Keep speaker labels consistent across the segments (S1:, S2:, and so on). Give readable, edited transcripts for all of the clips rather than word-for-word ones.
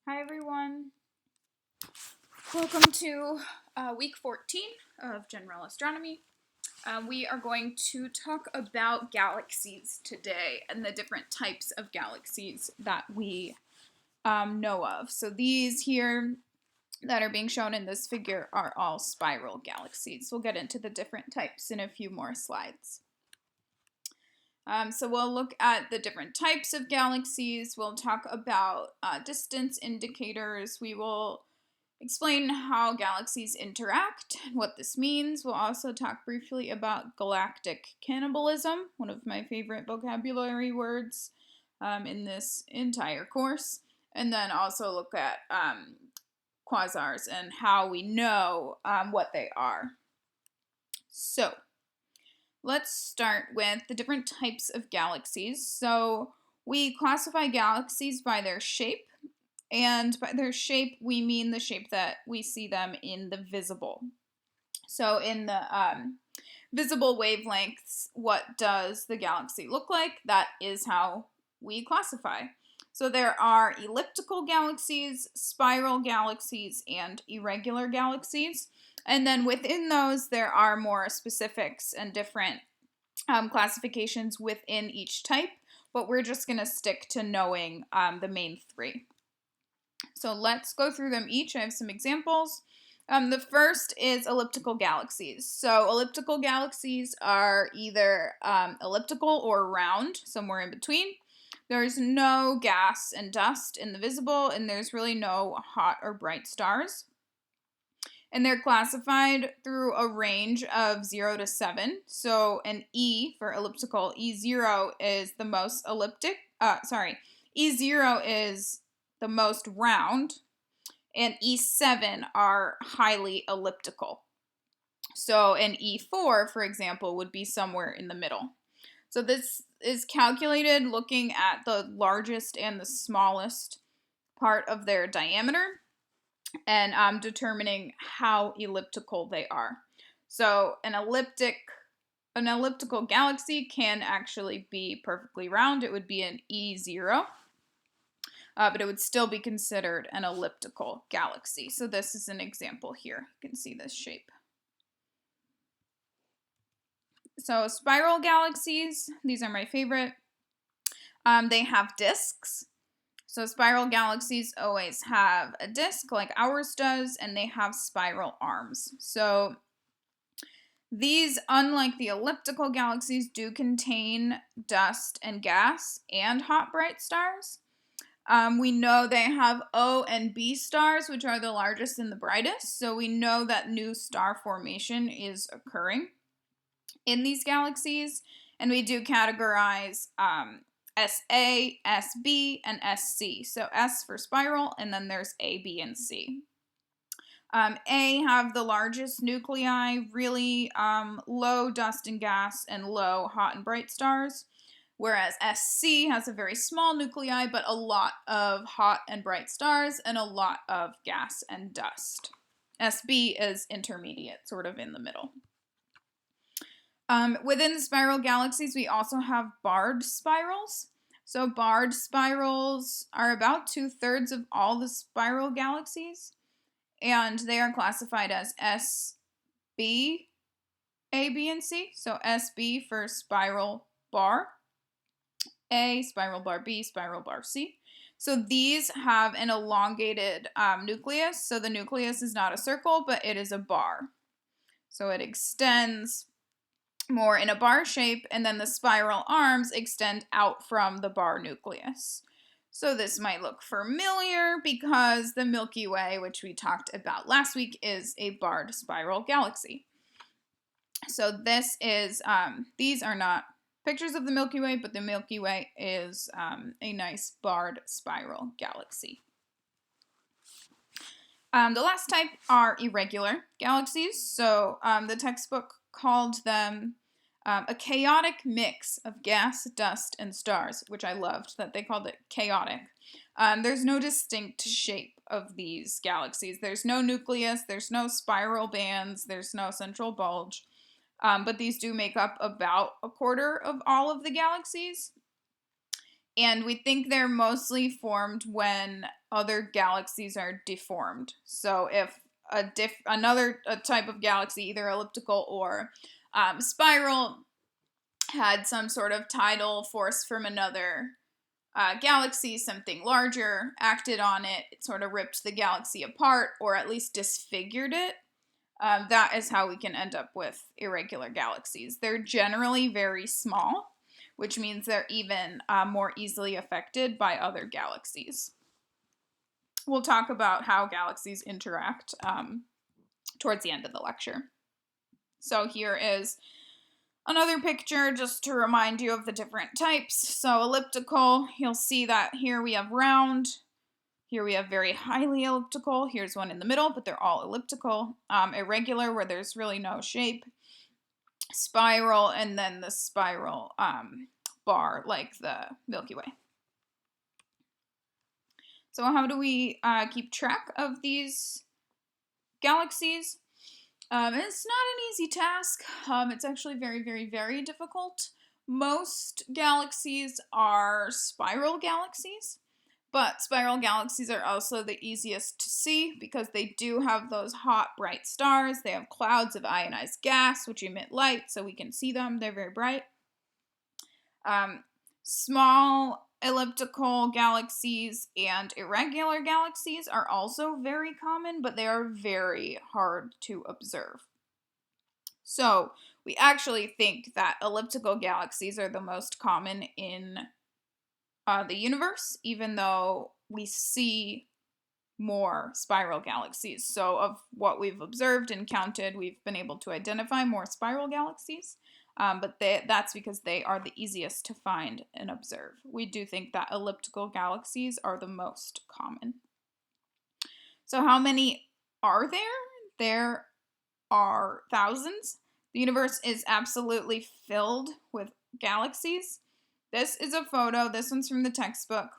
S1: Hi everyone. Welcome to week 14 of General Astronomy. We are going to talk about galaxies today and the different types of galaxies that we know of. So these here that are being shown in this figure are all spiral galaxies. We'll get into the different types in a few more slides. So we'll look at the different types of galaxies. We'll talk about distance indicators. We will explain how galaxies interact and what this means. We'll also talk briefly about galactic cannibalism, one of my favorite vocabulary words in this entire course. And then also look at quasars and how we know what they are. So let's start with the different types of galaxies. So we classify galaxies by their shape, and by their shape we mean the shape that we see them in the visible. So in the visible wavelengths, what does the galaxy look like? That is how we classify. So there are elliptical galaxies, spiral galaxies, and irregular galaxies. And then within those, there are more specifics and different classifications within each type, but we're just going to stick to knowing the main three. So let's go through them each. I have some examples. The first is elliptical galaxies. So elliptical galaxies are either elliptical or round, somewhere in between. There's no gas and dust in the visible, and there's really no hot or bright stars. And they're classified through a range of 0 to 7. So an E for elliptical, E0 is the most elliptic. E0 is the most round, and E7 are highly elliptical. So an E4, for example, would be somewhere in the middle. So this is calculated looking at the largest and the smallest part of their diameter and determining how elliptical they are. So an elliptical galaxy can actually be perfectly round. It would be an E0. But it would still be considered an elliptical galaxy. So this is an example here. You can see this shape. So spiral galaxies, these are my favorite. They have disks. So spiral galaxies always have a disk like ours does, and they have spiral arms. So these, unlike the elliptical galaxies, do contain dust and gas and hot bright stars. We know they have O and B stars, which are the largest and the brightest. So we know that new star formation is occurring in these galaxies. And we do categorize SA, SB, and SC. So S for spiral, and then there's A, B, and C. A have the largest nuclei, really low dust and gas, and low hot and bright stars. Whereas SC has a very small nuclei, but a lot of hot and bright stars and a lot of gas and dust. SB is intermediate, sort of in the middle. Within the spiral galaxies, we also have barred spirals. So barred spirals are about 2/3 of all the spiral galaxies, and they are classified as SB, A, B, and C. So SB for spiral bar, A, spiral bar B, spiral bar C. So these have an elongated nucleus. So the nucleus is not a circle, but it is a bar. So it extends more in a bar shape, and then the spiral arms extend out from the bar nucleus. So this might look familiar because the Milky Way, which we talked about last week, is a barred spiral galaxy. So this is, these are not pictures of the Milky Way, but the Milky Way is a nice barred spiral galaxy. The last type are irregular galaxies. So the textbook called them a chaotic mix of gas, dust, and stars, which I loved that they called it chaotic. There's no distinct shape of these galaxies. There's no nucleus, there's no spiral bands, there's no central bulge. But these do make up about 1/4 of all of the galaxies. And we think they're mostly formed when other galaxies are deformed. So if another type of galaxy, either elliptical or spiral, had some sort of tidal force from another galaxy, something larger, acted on it, it sort of ripped the galaxy apart or at least disfigured it. That is how we can end up with irregular galaxies. They're generally very small, which means they're even more easily affected by other galaxies. We'll talk about how galaxies interact towards the end of the lecture. So here is another picture just to remind you of the different types. So elliptical, you'll see that here we have round. Here we have very highly elliptical. Here's one in the middle, but they're all elliptical. Irregular, where there's really no shape. Spiral, and then the spiral bar, like the Milky Way. So how do we keep track of these galaxies? It's not an easy task. It's actually very, very, very difficult. Most galaxies are spiral galaxies, but spiral galaxies are also the easiest to see because they do have those hot, bright stars. They have clouds of ionized gas, which emit light, so we can see them. They're very bright. Small elliptical galaxies and irregular galaxies are also very common, but they are very hard to observe. So we actually think that elliptical galaxies are the most common in the universe, even though we see more spiral galaxies. So of what we've observed and counted, we've been able to identify more spiral galaxies. But that's because they are the easiest to find and observe. We do think that elliptical galaxies are the most common. So how many are there? There are thousands. The universe is absolutely filled with galaxies. This is a photo. This one's from the textbook.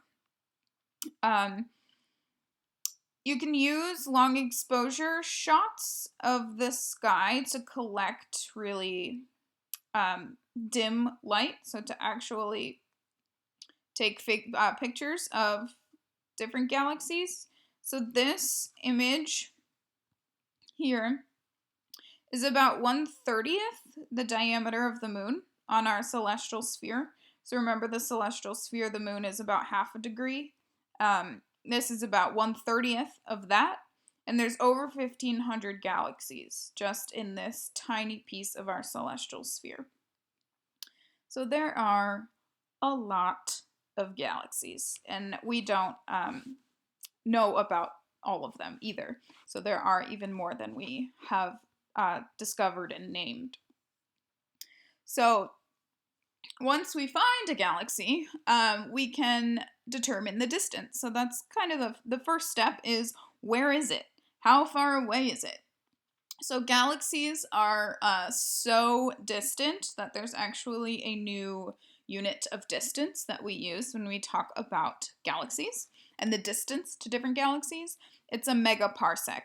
S1: You can use long exposure shots of the sky to collect really dim light, so to actually take pictures of different galaxies. So this image here is about 1/30th the diameter of the moon on our celestial sphere. So remember, the celestial sphere, the moon is about half a degree. This is about 1/30th of that. And there's over 1,500 galaxies just in this tiny piece of our celestial sphere. So there are a lot of galaxies, and we don't know about all of them either. So there are even more than we have discovered and named. So once we find a galaxy, we can determine the distance. So that's kind of the first step is, where is it? How far away is it? So galaxies are so distant that there's actually a new unit of distance that we use when we talk about galaxies and the distance to different galaxies. It's a megaparsec.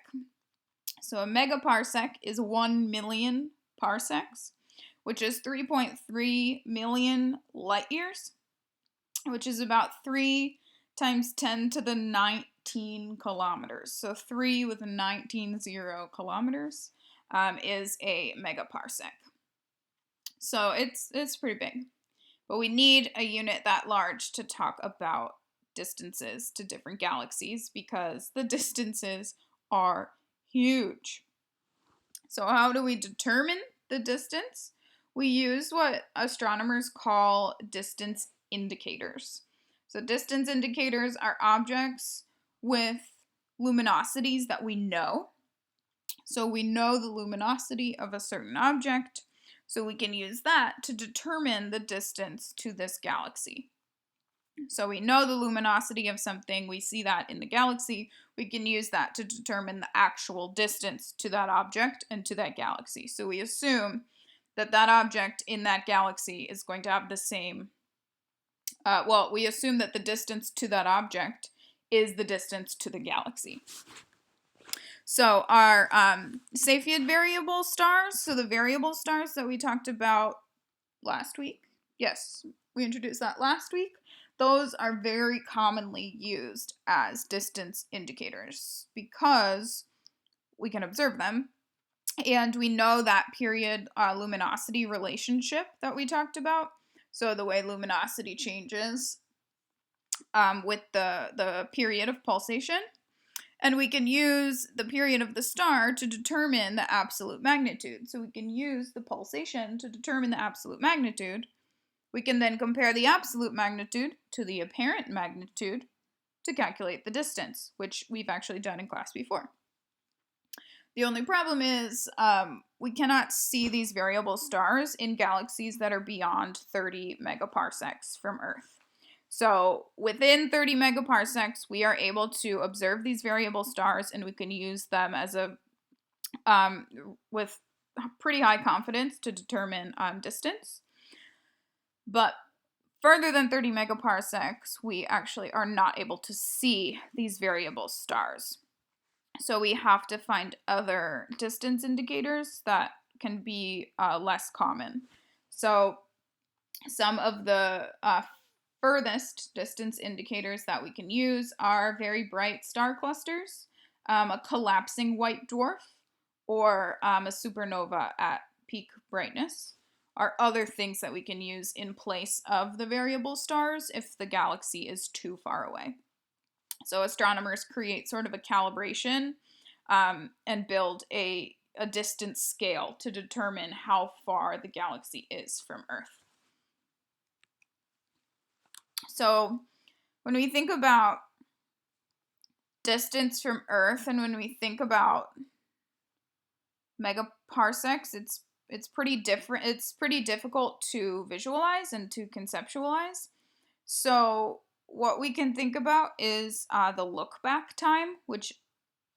S1: So a megaparsec is 1 million parsecs, which is 3.3 million light years, which is about 3 times 10 to the 19 kilometers. So 3 with 19 kilometers is a megaparsec. So it's pretty big. But we need a unit that large to talk about distances to different galaxies because the distances are huge. So how do we determine the distance? We use what astronomers call distance indicators. So distance indicators are objects with luminosities that we know. So we know the luminosity of a certain object, so we can use that to determine the distance to this galaxy. So we know the luminosity of something, we see that in the galaxy, we can use that to determine the actual distance to that object and to that galaxy. So we assume that that object in that galaxy is going to have the same, we assume that the distance to that object is the distance to the galaxy. So our Cepheid variable stars, so the variable stars that we talked about last week, yes, we introduced that last week. those are very commonly used as distance indicators because we can observe them. And we know that period luminosity relationship that we talked about. So the way luminosity changes with the period of pulsation. And we can use the period of the star to determine the absolute magnitude. So we can use the pulsation to determine the absolute magnitude. We can then compare the absolute magnitude to the apparent magnitude to calculate the distance, which we've actually done in class before. The only problem is we cannot see these variable stars in galaxies that are beyond 30 megaparsecs from Earth. So within 30 megaparsecs, we are able to observe these variable stars, and we can use them as with pretty high confidence to determine distance. But further than 30 megaparsecs, we actually are not able to see these variable stars. So we have to find other distance indicators that can be less common. So some of the furthest distance indicators that we can use are very bright star clusters, a collapsing white dwarf, or a supernova at peak brightness are other things that we can use in place of the variable stars if the galaxy is too far away. So astronomers create sort of a calibration and build a distance scale to determine how far the galaxy is from Earth. So when we think about distance from Earth and when we think about megaparsecs, it's pretty different. It's pretty difficult to visualize and to conceptualize. So what we can think about is the look back time, which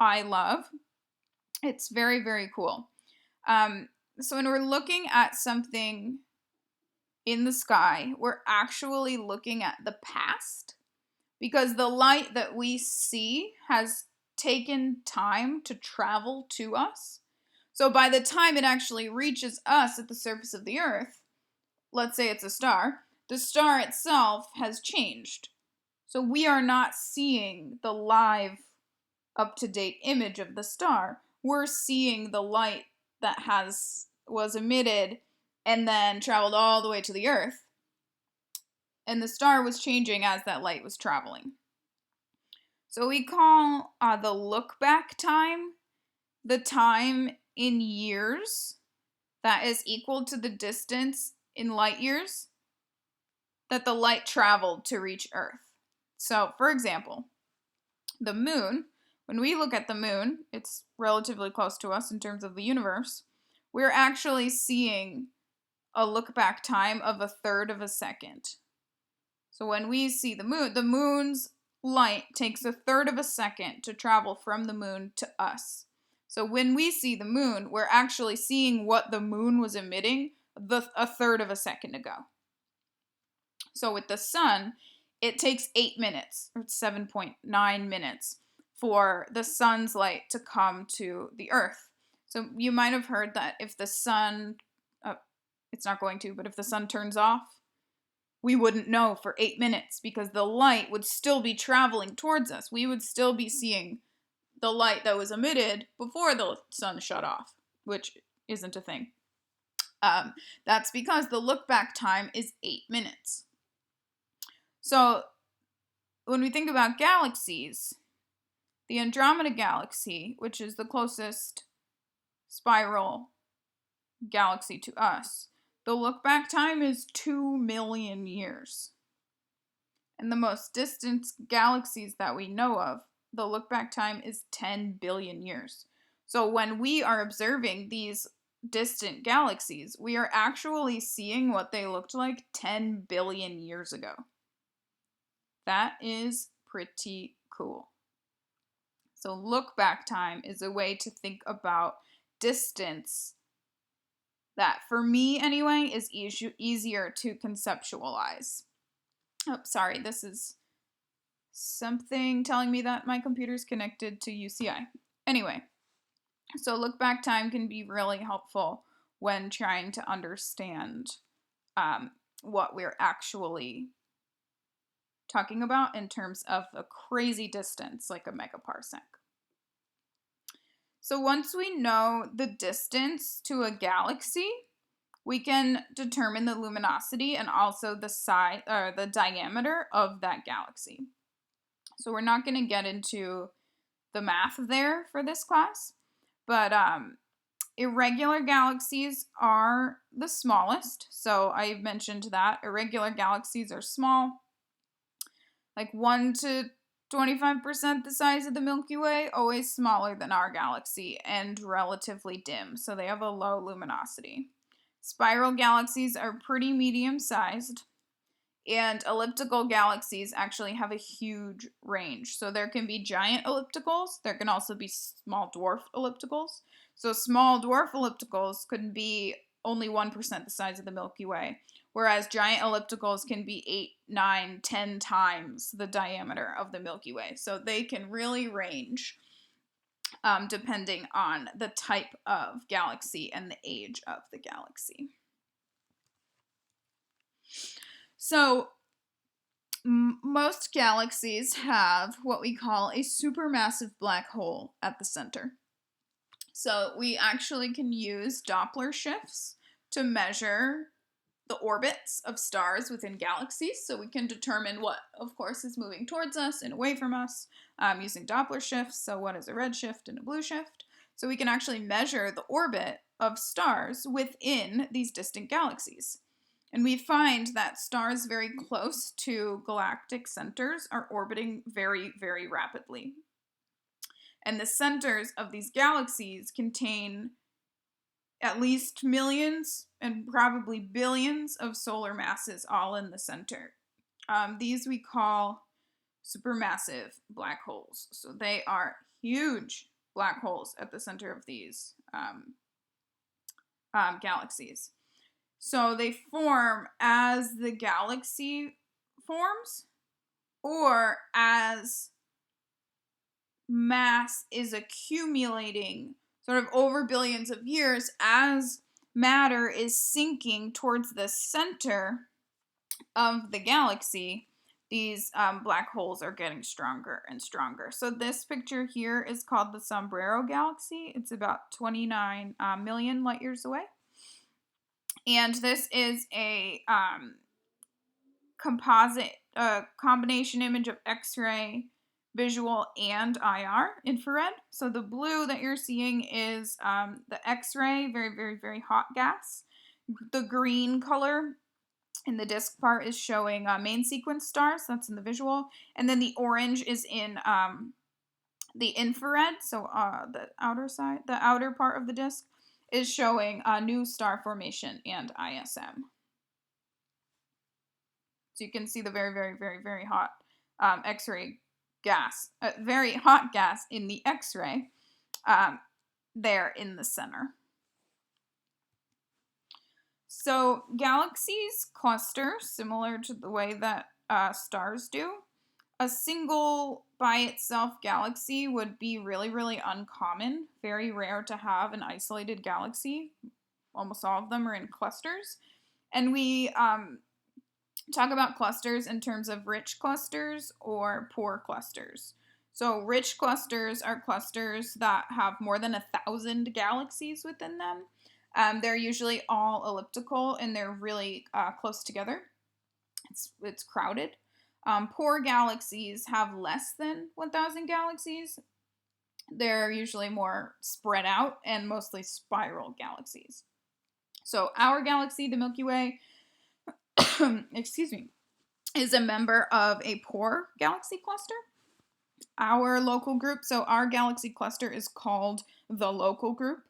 S1: I love. It's very, very cool. So when we're looking at something in the sky, we're actually looking at the past because the light that we see has taken time to travel to us. So by the time it actually reaches us at the surface of the Earth, let's say it's a star, the star itself has changed. So we are not seeing the live, up-to-date image of the star. We're seeing the light that was emitted and then traveled all the way to the Earth. And the star was changing as that light was traveling. So we call the look-back time the time in years that is equal to the distance in light years that the light traveled to reach Earth. So, for example, the moon, when we look at the moon, it's relatively close to us in terms of the universe. We're actually seeing a look-back time of 1/3 of a second. So when we see the moon's light takes 1/3 of a second to travel from the moon to us. So when we see the moon, we're actually seeing what the moon was emitting 1/3 of a second ago. So with the sun, it takes 8 minutes, or 7.9 minutes, for the sun's light to come to the Earth. So you might have heard that if the sun, it's not going to, but if the sun turns off, we wouldn't know for 8 minutes because the light would still be traveling towards us. We would still be seeing the light that was emitted before the sun shut off, which isn't a thing. That's because the look back time is 8 minutes. So when we think about galaxies, the Andromeda Galaxy, which is the closest spiral galaxy to us, the look back time is 2 million years. And the most distant galaxies that we know of, the look back time is 10 billion years. So when we are observing these distant galaxies, we are actually seeing what they looked like 10 billion years ago. That is pretty cool. So look back time is a way to think about distance that, for me anyway, is easier to conceptualize. Oh, sorry, this is something telling me that my computer's connected to UCI. Anyway, so look back time can be really helpful when trying to understand what we're actually talking about in terms of a crazy distance, like a megaparsec. So once we know the distance to a galaxy, we can determine the luminosity and also the size or the diameter of that galaxy. So we're not going to get into the math there for this class, but irregular galaxies are the smallest. So I mentioned that irregular galaxies are small, like 1 to 25% the size of the Milky Way, always smaller than our galaxy and relatively dim, so they have a low luminosity. Spiral galaxies are pretty medium sized, and elliptical galaxies actually have a huge range. So there can be giant ellipticals, there can also be small dwarf ellipticals. So small dwarf ellipticals could be only 1% the size of the Milky Way, whereas giant ellipticals can be 8, 9, 10 times the diameter of the Milky Way. So they can really range depending on the type of galaxy and the age of the galaxy. So most galaxies have what we call a supermassive black hole at the center. So we actually can use Doppler shifts to measure the orbits of stars within galaxies. So we can determine what, of course, is moving towards us and away from us using Doppler shifts. So what is a red shift and a blue shift? So we can actually measure the orbit of stars within these distant galaxies. And we find that stars very close to galactic centers are orbiting very, very rapidly. And the centers of these galaxies contain at least millions and probably billions of solar masses all in the center. These we call supermassive black holes. So they are huge black holes at the center of these galaxies. So they form as the galaxy forms or as mass is accumulating sort of over billions of years as matter is sinking towards the center of the galaxy. These black holes are getting stronger and stronger. So this picture here is called the Sombrero Galaxy. It's about 29 million light years away. And this is a combination image of X-ray, visual, and IR, infrared. So the blue that you're seeing is the X-ray, very, very, very hot gas. The green color in the disk part is showing main sequence stars. That's in the visual. And then the orange is in the infrared, so the outer part of the disk is showing new star formation and ISM. So you can see the very, very, very, very hot X-ray gas, very hot gas in the X-ray there in the center. So galaxies cluster similar to the way that stars do. A single by itself galaxy would be really, really uncommon. Very rare to have an isolated galaxy. Almost all of them are in clusters. And we talk about clusters in terms of rich clusters or poor clusters. So rich clusters are clusters that have more than 1,000 galaxies within them. They're usually all elliptical and they're really close together. It's crowded. Poor galaxies have less than 1,000 galaxies. They're usually more spread out and mostly spiral galaxies. So our galaxy, the Milky Way, excuse me, is a member of a poor galaxy cluster. Our local group, so our galaxy cluster is called the local group.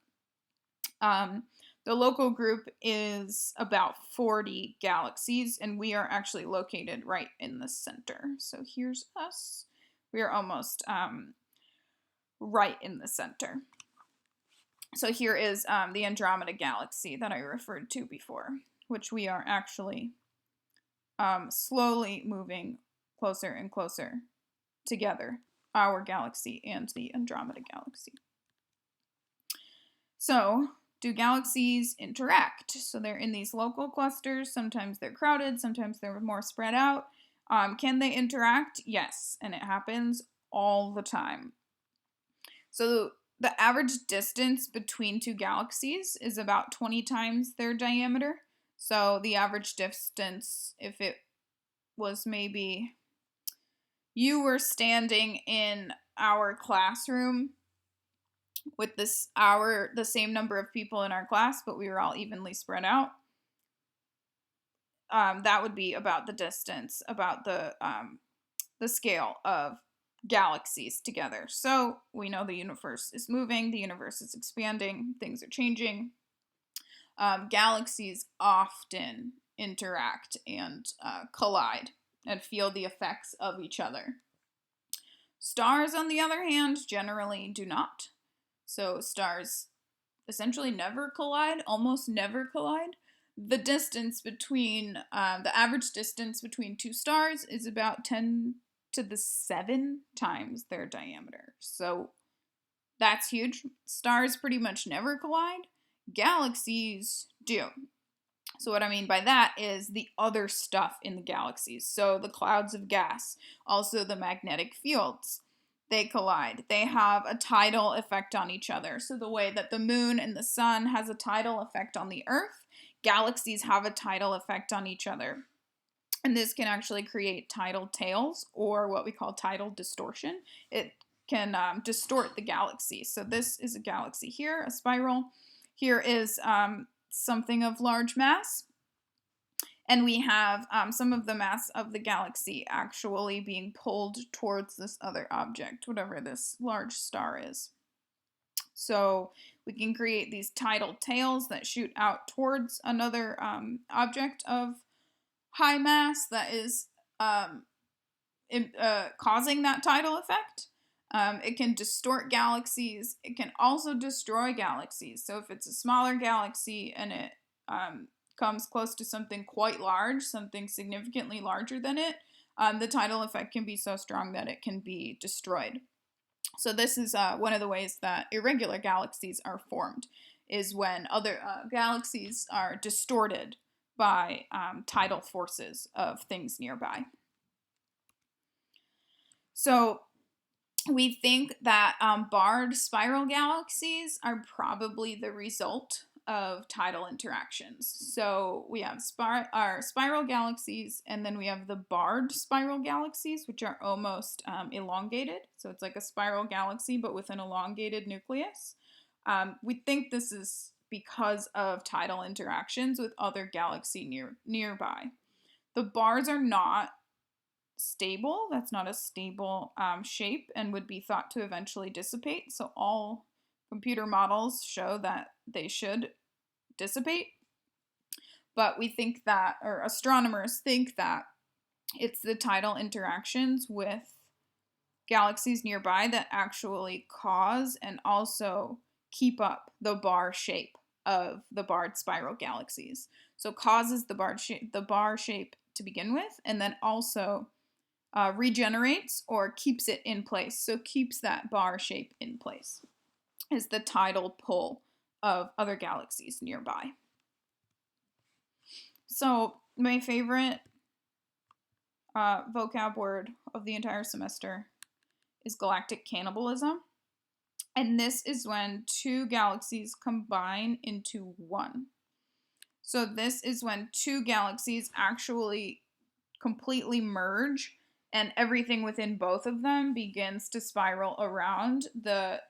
S1: The local group is about 40 galaxies, and we are actually located right in the center. So here's us. We are almost right in the center. So here is the Andromeda Galaxy that I referred to before, which we are actually slowly moving closer and closer together, our galaxy and the Andromeda Galaxy. So, do galaxies interact? So they're in these local clusters. Sometimes they're crowded, sometimes they're more spread out. Can they interact? Yes, and it happens all the time. So the average distance between two galaxies is about 20 times their diameter. So the average distance, if it was maybe you were standing in our classroom with the same number of people in our class, but we were all evenly spread out, that would be about the distance, about the scale of galaxies together. So we know the universe is moving, the universe is expanding, things are changing. Galaxies often interact and collide and feel the effects of each other. Stars, on the other hand, generally do not. So stars essentially never collide, almost never collide. The distance between, the average distance between two stars is about 10 to the 7 times their diameter. So that's huge. Stars pretty much never collide. Galaxies do. So what I mean by that is the other stuff in the galaxies. So the clouds of gas, also the magnetic fields, they collide. They have a tidal effect on each other. So the way that the moon and the sun has a tidal effect on the Earth, galaxies have a tidal effect on each other. And this can actually create tidal tails, or what we call tidal distortion. It can distort the galaxy. So this is a galaxy here, a spiral. Here is something of large mass. And we have some of the mass of the galaxy actually being pulled towards this other object, whatever this large star is. So we can create these tidal tails that shoot out towards another object of high mass that is causing that tidal effect. It can distort galaxies. It can also destroy galaxies. So if it's a smaller galaxy and it comes close to something quite large, something significantly larger than it, the tidal effect can be so strong that it can be destroyed. So this is one of the ways that irregular galaxies are formed, is when other galaxies are distorted by tidal forces of things nearby. So we think that barred spiral galaxies are probably the result of tidal interactions. So we have our spiral galaxies, and then we have the barred spiral galaxies, which are almost elongated. So it's like a spiral galaxy, but with an elongated nucleus. We think this is because of tidal interactions with other galaxies nearby. The bars are not stable. That's not a stable shape and would be thought to eventually dissipate. So all computer models show that they should dissipate. But we think that, or astronomers think that, it's the tidal interactions with galaxies nearby that actually cause and also keep up the bar shape of the barred spiral galaxies. So causes the bar shape to begin with, and then also regenerates or keeps it in place. So keeps that bar shape in place is the tidal pull of other galaxies nearby. So my favorite vocab word of the entire semester is galactic cannibalism. And this is when two galaxies combine into one. So this is when two galaxies actually completely merge and everything within both of them begins to spiral around the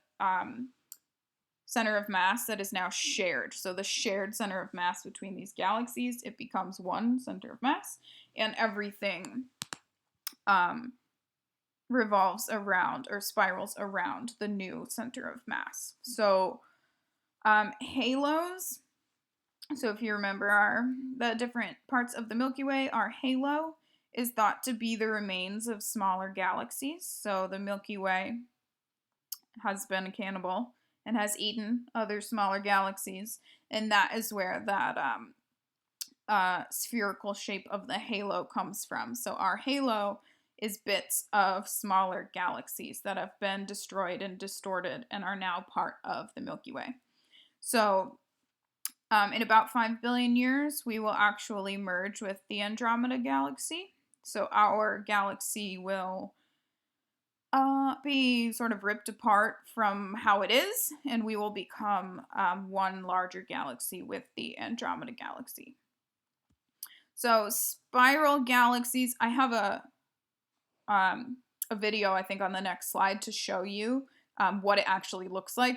S1: center of mass that is now shared. So the shared center of mass between these galaxies, it becomes one center of mass, and everything revolves around or spirals around the new center of mass. So halos, so if you remember the different parts of the Milky Way, our halo is thought to be the remains of smaller galaxies. So the Milky Way has been a cannibal and has eaten other smaller galaxies, and that is where that spherical shape of the halo comes from. So our halo is bits of smaller galaxies that have been destroyed and distorted and are now part of the Milky Way. So in about 5 billion years, we will actually merge with the Andromeda galaxy. So our galaxy will be sort of ripped apart from how it is, and we will become one larger galaxy with the Andromeda Galaxy. So spiral galaxies, I have a video, I think, on the next slide to show you what it actually looks like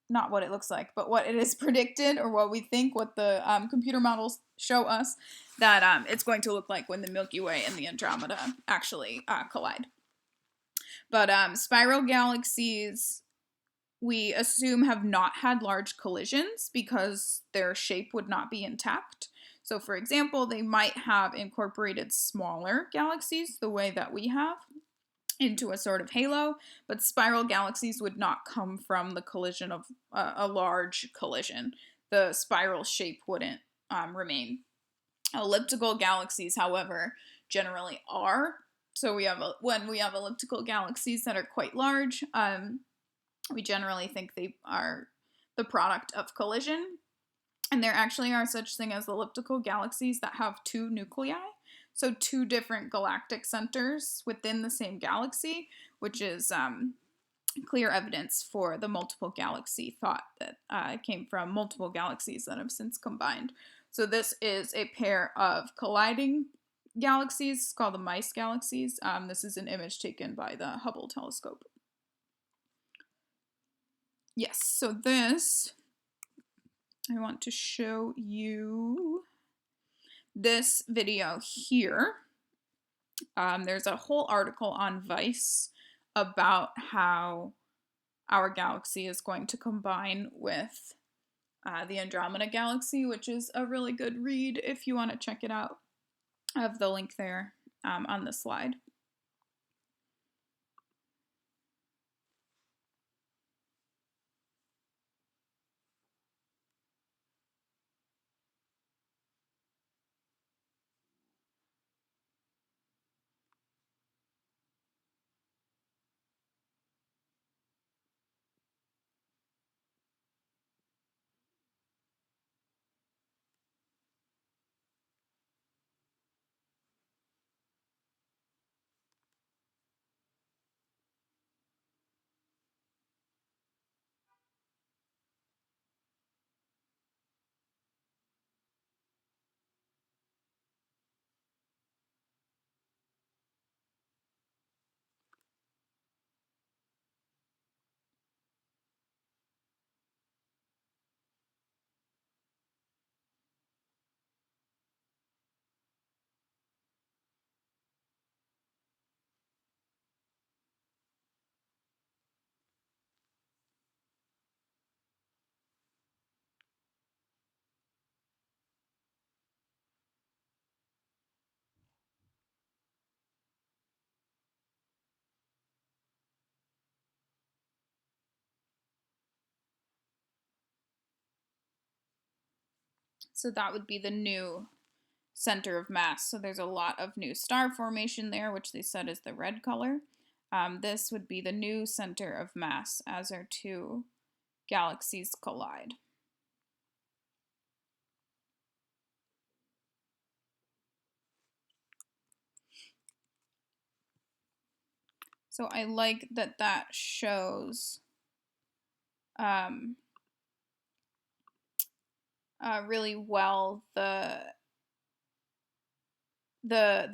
S1: not what it looks like, but what it is predicted, or what we think, what the computer models show us that it's going to look like when the Milky Way and the Andromeda actually collide. But spiral galaxies, we assume, have not had large collisions because their shape would not be intact. So for example, they might have incorporated smaller galaxies the way that we have into a sort of halo, but spiral galaxies would not come from the collision of a large collision. The spiral shape wouldn't remain. Elliptical galaxies, however, generally are. So when we have elliptical galaxies that are quite large, we generally think they are the product of collision. And there actually are such thing as elliptical galaxies that have two nuclei. So two different galactic centers within the same galaxy, which is clear evidence for the multiple galaxy thought that came from multiple galaxies that have since combined. So this is a pair of colliding galaxies called the mice galaxies. This is an image taken by the Hubble telescope. Yes, so this, I want to show you this video here. There's a whole article on Vice about how our galaxy is going to combine with the Andromeda Galaxy, which is a really good read if you want to check it out. I have the link there on the slide. So that would be the new center of mass. So there's a lot of new star formation there, which they said is the red color. This would be the new center of mass as our two galaxies collide. So I like that that shows really well the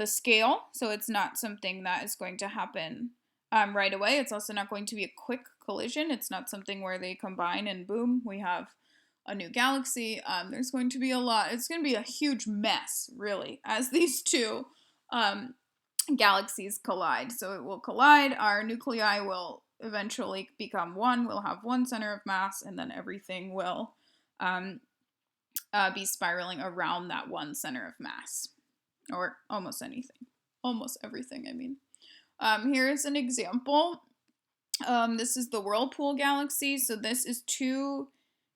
S1: scale. So it's not something that is going to happen right away. It's also not going to be a quick collision. It's not something where they combine and boom, we have a new galaxy. There's going to be a lot. It's going to be a huge mess, really, as these two galaxies collide. So it will collide. Our nuclei will eventually become one. We'll have one center of mass, and then everything will be spiraling around that one center of mass. Or almost anything. Almost everything, I mean. Here's an example. This is the Whirlpool galaxy. So this is two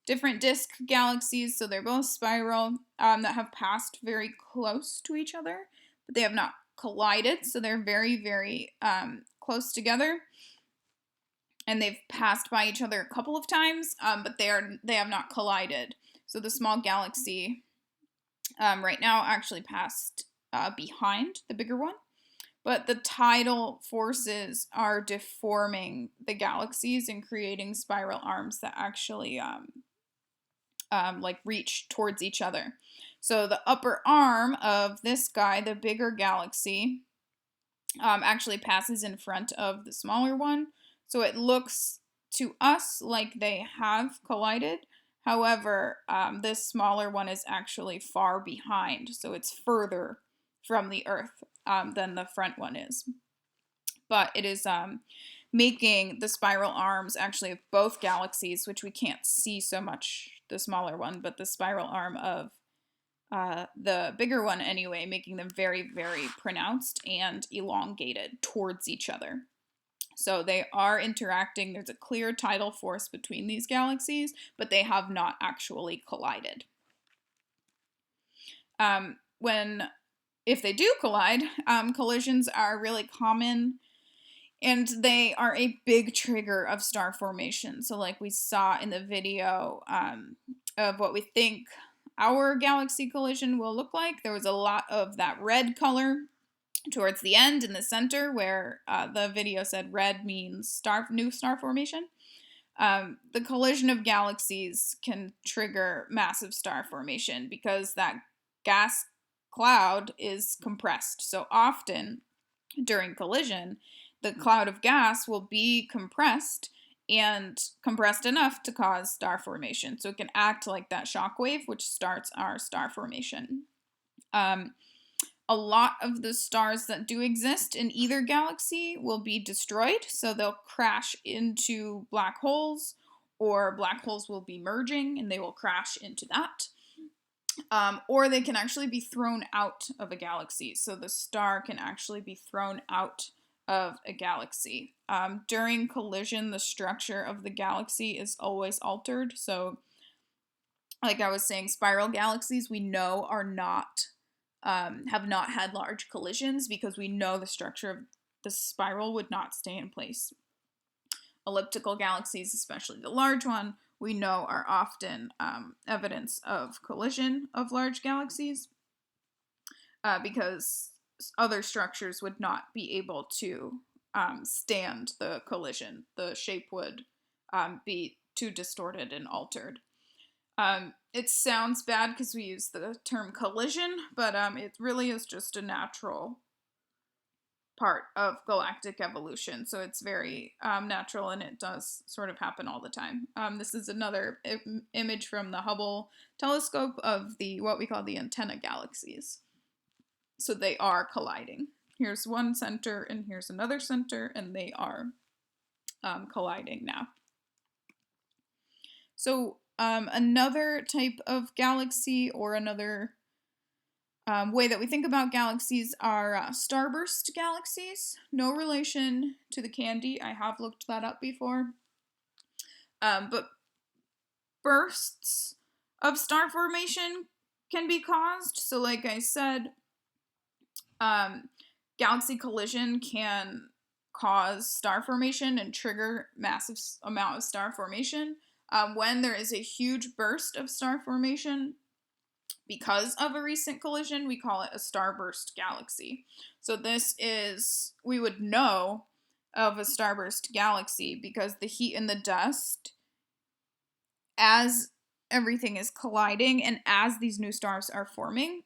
S1: different disk galaxies. So they're both spiral that have passed very close to each other, but they have not collided. So they're very, very close together. And they've passed by each other a couple of times, but they have not collided. So the small galaxy Right now, actually passed behind the bigger one. But the tidal forces are deforming the galaxies and creating spiral arms that actually like reach towards each other. So the upper arm of this guy, the bigger galaxy, actually passes in front of the smaller one. So it looks to us like they have collided. However, this smaller one is actually far behind, so it's further from the Earth than the front one is. But it is making the spiral arms actually of both galaxies, which we can't see so much the smaller one, but the spiral arm of the bigger one anyway, making them very, very pronounced and elongated towards each other. So they are interacting. There's a clear tidal force between these galaxies, but they have not actually collided. If they do collide, collisions are really common, and they are a big trigger of star formation. So like we saw in the video of what we think our galaxy collision will look like, there was a lot of that red color towards the end in the center where the video said red means new star formation. The collision of galaxies can trigger massive star formation because that gas cloud is compressed. So often during collision, the cloud of gas will be compressed and compressed enough to cause star formation. So it can act like that shock wave, which starts our star formation. A lot of the stars that do exist in either galaxy will be destroyed, so they'll crash into black holes, or black holes will be merging and they will crash into that. Or they can actually be thrown out of a galaxy, so the star can actually be thrown out of a galaxy. During collision, the structure of the galaxy is always altered, so like I was saying, spiral galaxies we know are not have not had large collisions because we know the structure of the spiral would not stay in place. Elliptical galaxies, especially the large one, we know are often evidence of collision of large galaxies because other structures would not be able to stand the collision. The shape would be too distorted and altered. It sounds bad because we use the term collision, but it really is just a natural part of galactic evolution. So it's very natural, and it does sort of happen all the time. This is another image from the Hubble telescope of what we call the antenna galaxies. So they are colliding. Here's one center, and here's another center, and they are colliding now. So another type of galaxy, or another way that we think about galaxies, are starburst galaxies. No relation to the candy. I have looked that up before. But bursts of star formation can be caused. So like I said, galaxy collision can cause star formation and trigger massive amount of star formation. When there is a huge burst of star formation because of a recent collision, we call it a starburst galaxy. So we would know of a starburst galaxy because the heat and the dust, as everything is colliding and as these new stars are forming,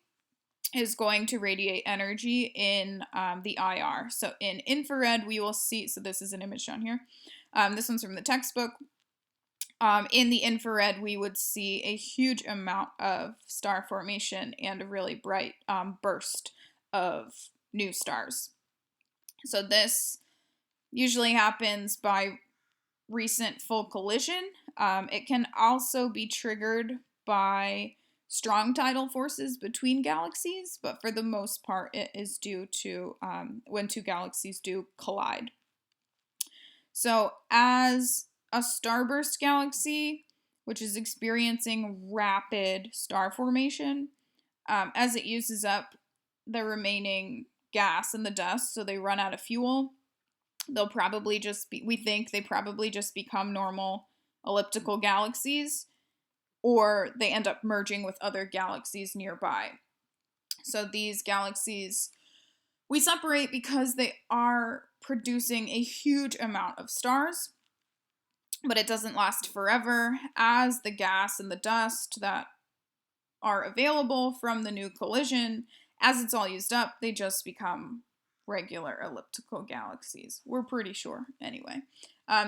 S1: is going to radiate energy in the IR. So in infrared, we will see, so this is an image shown here. This one's from the textbook. In the infrared, we would see a huge amount of star formation and a really bright burst of new stars. So this usually happens by recent full collision. It can also be triggered by strong tidal forces between galaxies, but for the most part, it is due to when two galaxies do collide. So as a starburst galaxy, which is experiencing rapid star formation, as it uses up the remaining gas and the dust, so they run out of fuel, we think they probably just become normal elliptical galaxies. or they end up merging with other galaxies nearby. So these galaxies we separate because they are producing a huge amount of stars, but it doesn't last forever, as the gas and the dust that are available from the new collision, as it's all used up, they just become regular elliptical galaxies. We're pretty sure, anyway.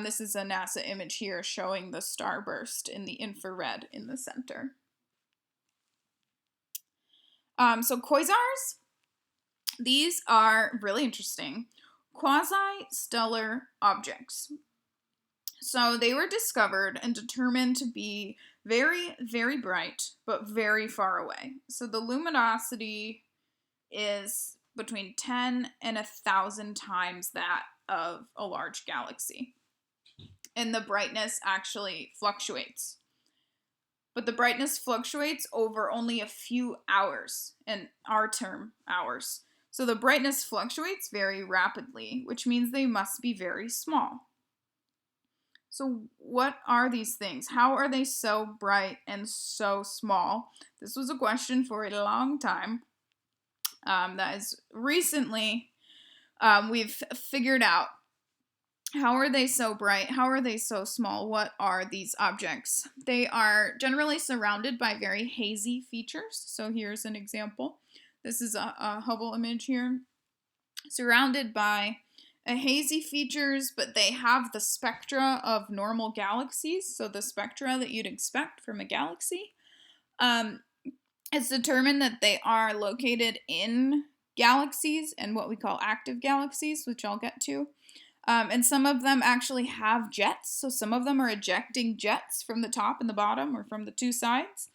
S1: This is a NASA image here showing the starburst in the infrared in the center. So quasars, these are really interesting. Quasi-stellar objects. So they were discovered and determined to be very, very bright, but very far away. So the luminosity is between 10 and 1,000 times that of a large galaxy. And the brightness actually fluctuates. But the brightness fluctuates over only a few hours, in our term, hours. So the brightness fluctuates very rapidly, which means they must be very small. So what are these things? How are they so bright and so small? This was a question for a long time. That is recently we've figured out. How are they so bright? How are they so small? What are these objects? They are generally surrounded by very hazy features. So here's an example. This is a Hubble image here. Surrounded by hazy features, but they have the spectra of normal galaxies. So the spectra that you'd expect from a galaxy. It's determined that they are located in galaxies and what we call active galaxies, which I'll get to. And some of them actually have jets. So some of them are ejecting jets from the top and the bottom, or from the two sides.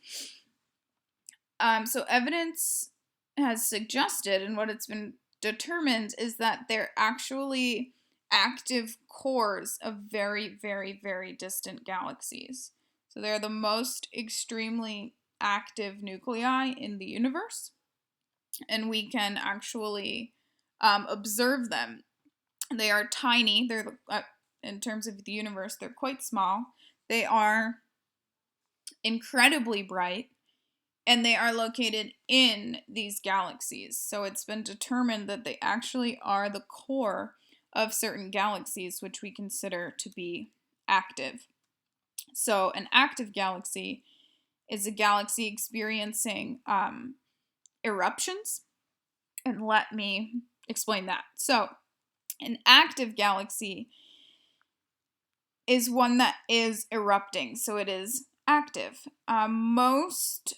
S1: So evidence has suggested, and what it's been determined, is that they're actually active cores of very, very, very distant galaxies. So they're the most extremely active nuclei in the universe. And we can actually observe them. They are tiny. They're in terms of the universe, they're quite small. They are incredibly bright, and they are located in these galaxies. So it's been determined that they actually are the core of certain galaxies, which we consider to be active. So an active galaxy is a galaxy experiencing eruptions. And let me explain that. So an active galaxy is one that is erupting, so it is active. Most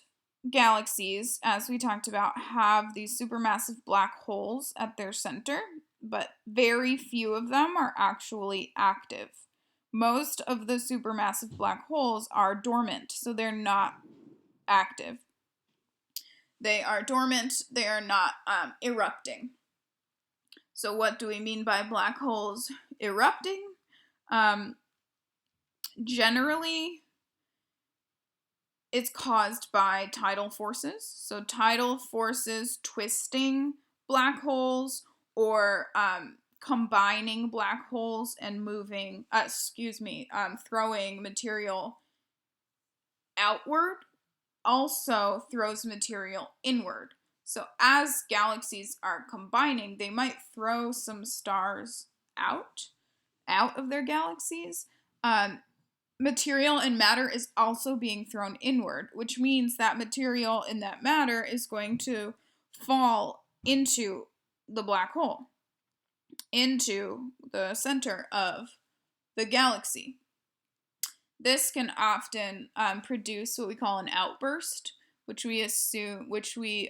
S1: galaxies, as we talked about, have these supermassive black holes at their center, but very few of them are actually active. Most of the supermassive black holes are dormant, so they're not active. They are dormant, they are not erupting. So what do we mean by black holes erupting? Generally, it's caused by tidal forces. So tidal forces twisting black holes, or combining black holes and throwing material outward also throws material inward. So as galaxies are combining, they might throw some stars out of their galaxies. Material and matter is also being thrown inward, which means that material in that matter is going to fall into the black hole, into the center of the galaxy. This can often produce what we call an outburst, which we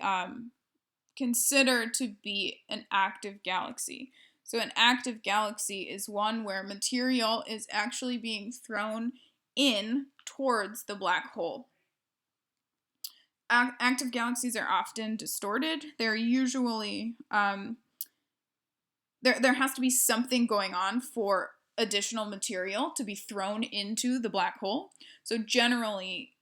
S1: consider to be an active galaxy. So an active galaxy is one where material is actually being thrown in towards the black hole. Active galaxies are often distorted. They're usually, there has to be something going on for additional material to be thrown into the black hole. So generally,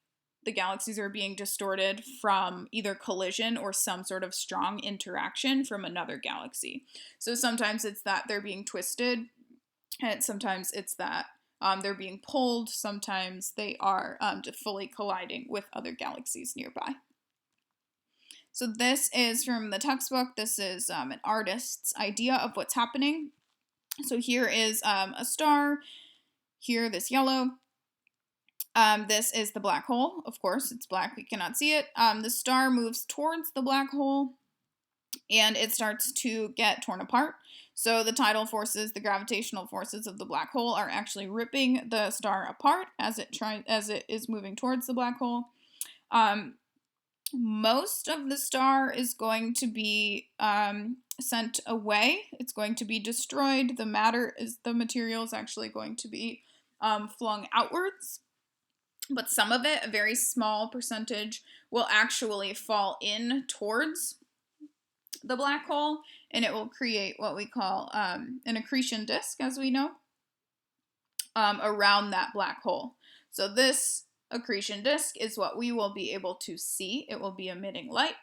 S1: the galaxies are being distorted from either collision or some sort of strong interaction from another galaxy. So sometimes it's that they're being twisted, and sometimes it's that they're being pulled. Sometimes they are just fully colliding with other galaxies nearby. So this is from the textbook. This is an artist's idea of what's happening. So here is a star. Here, this yellow. This is the black hole. Of course, it's black. We cannot see it. The star moves towards the black hole, and it starts to get torn apart. So the tidal forces, the gravitational forces of the black hole are actually ripping the star apart as it is moving towards the black hole. Most of the star is going to be sent away. It's going to be destroyed. The material is actually going to be flung outwards. But some of it, a very small percentage, will actually fall in towards the black hole, and it will create what we call an accretion disk, as we know, around that black hole. So this accretion disk is what we will be able to see. It will be emitting light.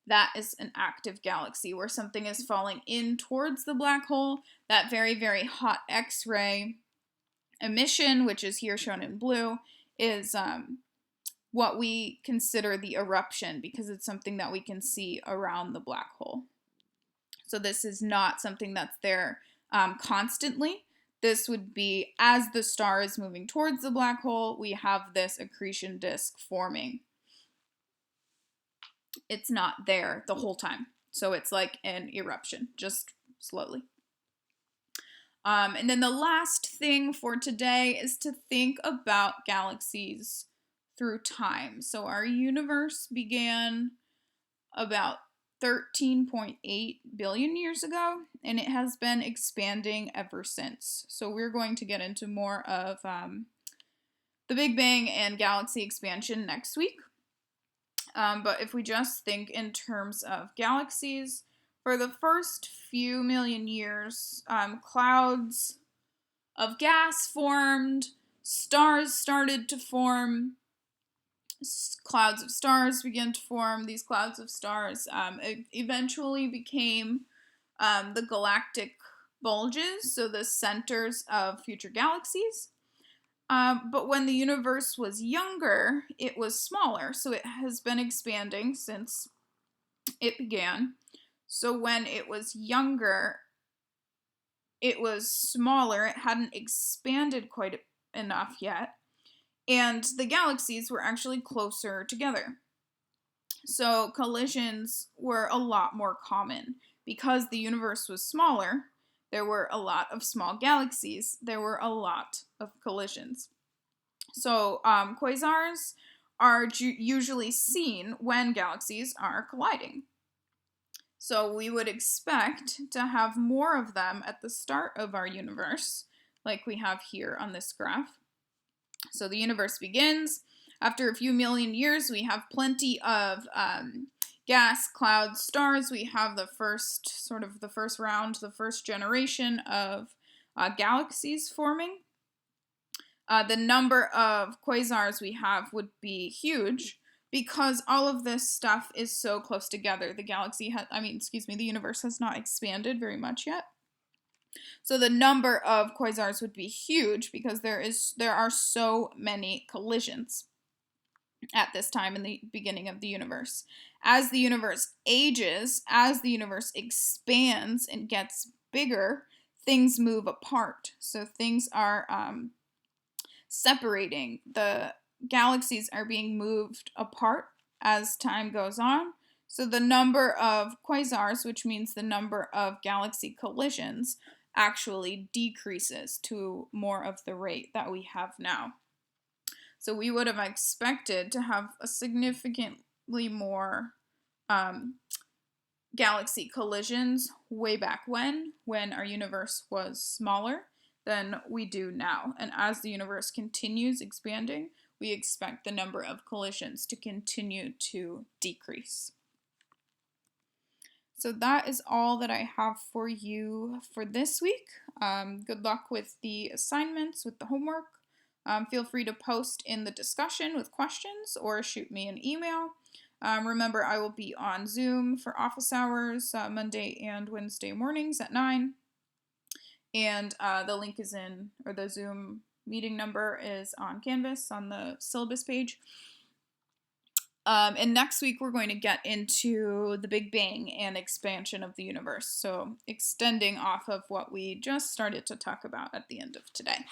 S1: That is an active galaxy where something is falling in towards the black hole. That very, very hot X-ray emission, which is here shown in blue, is what we consider the eruption, because it's something that we can see around the black hole. So this is not something that's there constantly. This would be as the star is moving towards the black hole, we have this accretion disk forming. It's not there the whole time. So it's like an eruption, just slowly. And then the last thing for today is to think about galaxies through time. So our universe began about 13.8 billion years ago, and it has been expanding ever since. So we're going to get into more of the Big Bang and galaxy expansion next week. But if we just think in terms of galaxies, for the first few million years, clouds of gas formed, stars started to form, clouds of stars began to form. These clouds of stars eventually became the galactic bulges, so the centers of future galaxies. But when the universe was younger, it was smaller, so it has been expanding since it began. So when it was younger, it was smaller. It hadn't expanded quite enough yet. And the galaxies were actually closer together. So collisions were a lot more common. Because the universe was smaller, there were a lot of small galaxies. There were a lot of collisions. So quasars are usually seen when galaxies are colliding. So we would expect to have more of them at the start of our universe, like we have here on this graph. So the universe begins. After a few million years, we have plenty of gas, clouds, stars. We have the first generation of galaxies forming. The number of quasars we have would be huge, because all of this stuff is so close together. The universe has not expanded very much yet. So the number of quasars would be huge because there are so many collisions at this time in the beginning of the universe. As the universe ages, as the universe expands and gets bigger, things move apart. So things are separating. The galaxies are being moved apart as time goes on. So the number of quasars, which means the number of galaxy collisions, actually decreases to more of the rate that we have now. So we would have expected to have a significantly more galaxy collisions way back when our universe was smaller than we do now. And as the universe continues expanding, we expect the number of collisions to continue to decrease. So that is all that I have for you for this week. Good luck with the assignments, with the homework. Feel free to post in the discussion with questions or shoot me an email. Remember, I will be on Zoom for office hours Monday and Wednesday mornings at 9. And the link is the Zoom Meeting number is on Canvas on the syllabus page. And next week we're going to get into the Big Bang and expansion of the universe. So extending off of what we just started to talk about at the end of today.